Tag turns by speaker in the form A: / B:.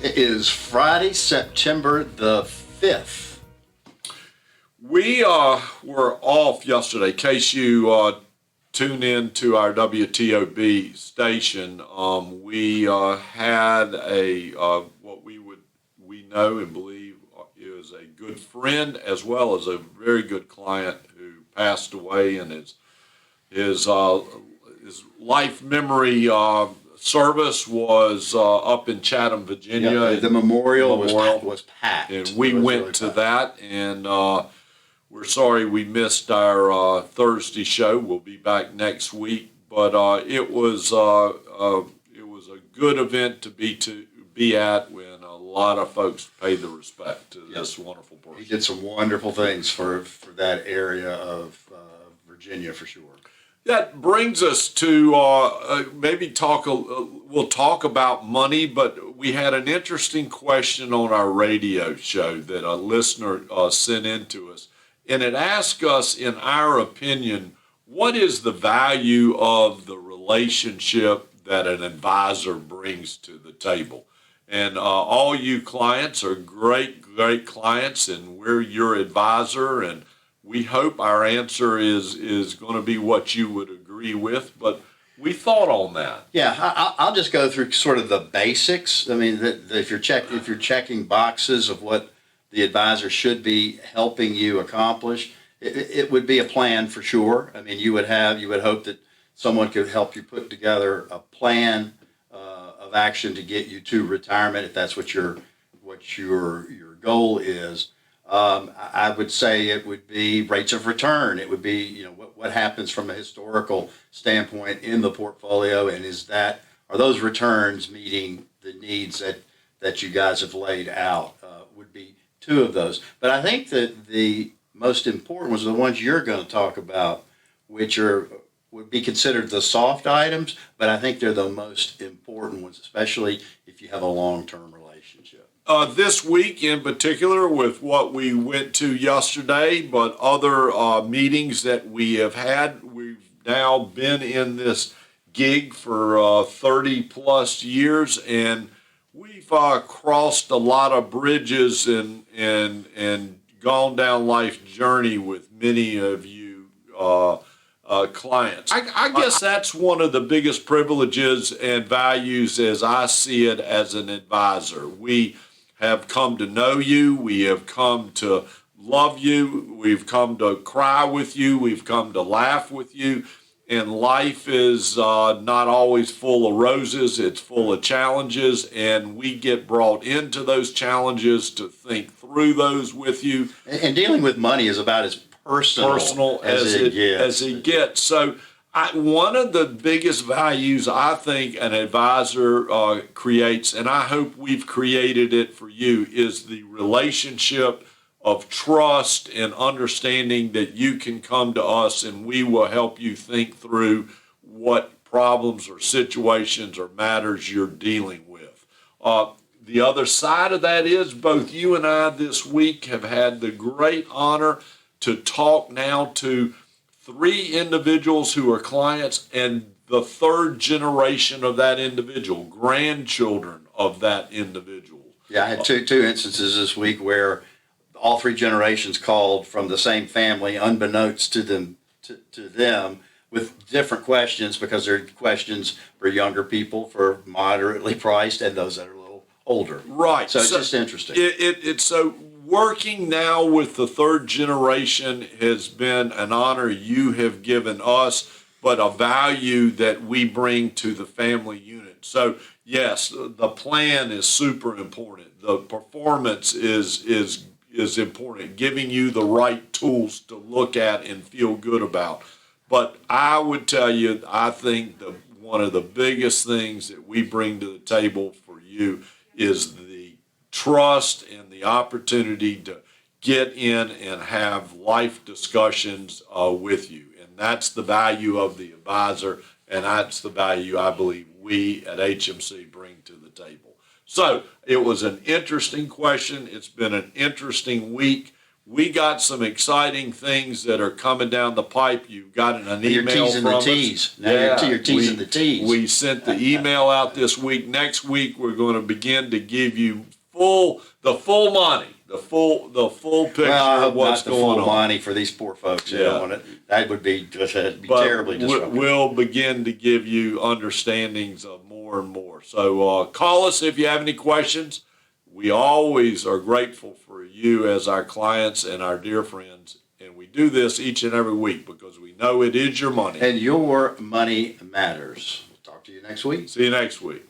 A: It is Friday, September the 5th.
B: We were off yesterday. In case you tune in to our WTOB station, we had a what we know and believe is a good friend as well as a very good client who passed away, and his life memory service was up in Chatham, Virginia.
A: Yeah, the memorial was packed.
B: And we went
A: really
B: to
A: packed.
B: that, and we're sorry we missed our Thursday show. We'll be back next week, but it was a good event to be at when a lot of folks paid the respect to this wonderful person.
A: He did some wonderful things for that area of Virginia for sure.
B: That brings us to maybe we'll talk about money, but we had an interesting question on our radio show that a listener sent in to us. And it asked us, in our opinion, what is the value of the relationship that an advisor brings to the table? And all you clients are great clients, and we're your advisor, and we hope our answer is going to be what you would agree with, but we thought on that.
A: Yeah, I'll just go through sort of the basics. I mean, if you're checking boxes of what the advisor should be helping you accomplish, it would be a plan for sure. I mean, you would hope that someone could help you put together a plan of action to get you to retirement if that's what your goal is. I would say it would be rates of return. It would be, what happens from a historical standpoint in the portfolio, and are those returns meeting the needs that you guys have laid out? Would be two of those. But I think that the most important ones are the ones you're going to talk about, which would be considered the soft items, but I think they're the most important ones, especially if you have a long-term relationship.
B: This week in particular, with what we went to yesterday, but other meetings that we have had, we've now been in this gig for 30 plus years, and we've crossed a lot of bridges and gone down life's journey with many of you clients. I guess that's one of the biggest privileges and values as I see it as an advisor. We have come to know you. We have come to love you. We've come to cry with you. We've come to laugh with you. And life is not always full of roses. It's full of challenges. And we get brought into those challenges to think through those with you.
A: And dealing with money is about as personal as it gets.
B: So one of the biggest values I think an advisor creates, and I hope we've created it for you, is the relationship of trust and understanding that you can come to us and we will help you think through what problems or situations or matters you're dealing with. The other side of that is both you and I this week have had the great honor to talk now to 3 individuals who are clients and the 3rd generation of that individual, grandchildren of that individual.
A: Yeah, I had two instances this week where all 3 generations called from the same family, unbeknownst to them, with different questions, because they're questions for younger people, for moderately priced, and those that are a little older.
B: Right.
A: So it's just interesting.
B: It's so working now with the 3rd generation has been an honor you have given us, but a value that we bring to the family unit. So yes, the plan is super important. The performance is important, giving you the right tools to look at and feel good about. But I would tell you, I think one of the biggest things that we bring to the table for you is the trust and the opportunity to get in and have life discussions with you. And that's the value of the advisor, and that's the value I believe we at HMC bring to the table. So it was an interesting question. It's been an interesting week. we got some exciting things that are coming down the pipe. You've gotten an
A: You're
B: email
A: teasing
B: from
A: the
B: us.
A: tease. Now you're teasing the tease.
B: We sent the email out this week. Next week, we're going to begin to give you the full money, the full picture
A: Well, I
B: of
A: hope
B: what's
A: not the
B: going
A: full
B: on.
A: money for these poor folks.
B: Yeah.
A: Yeah. That would be
B: But
A: terribly disruptive.
B: we'll begin to give you understandings of more and more. So call us if you have any questions. We always are grateful for you as our clients and our dear friends. And we do this each and every week because we know it is your money.
A: And your money matters. We'll talk to you next week.
B: See you next week.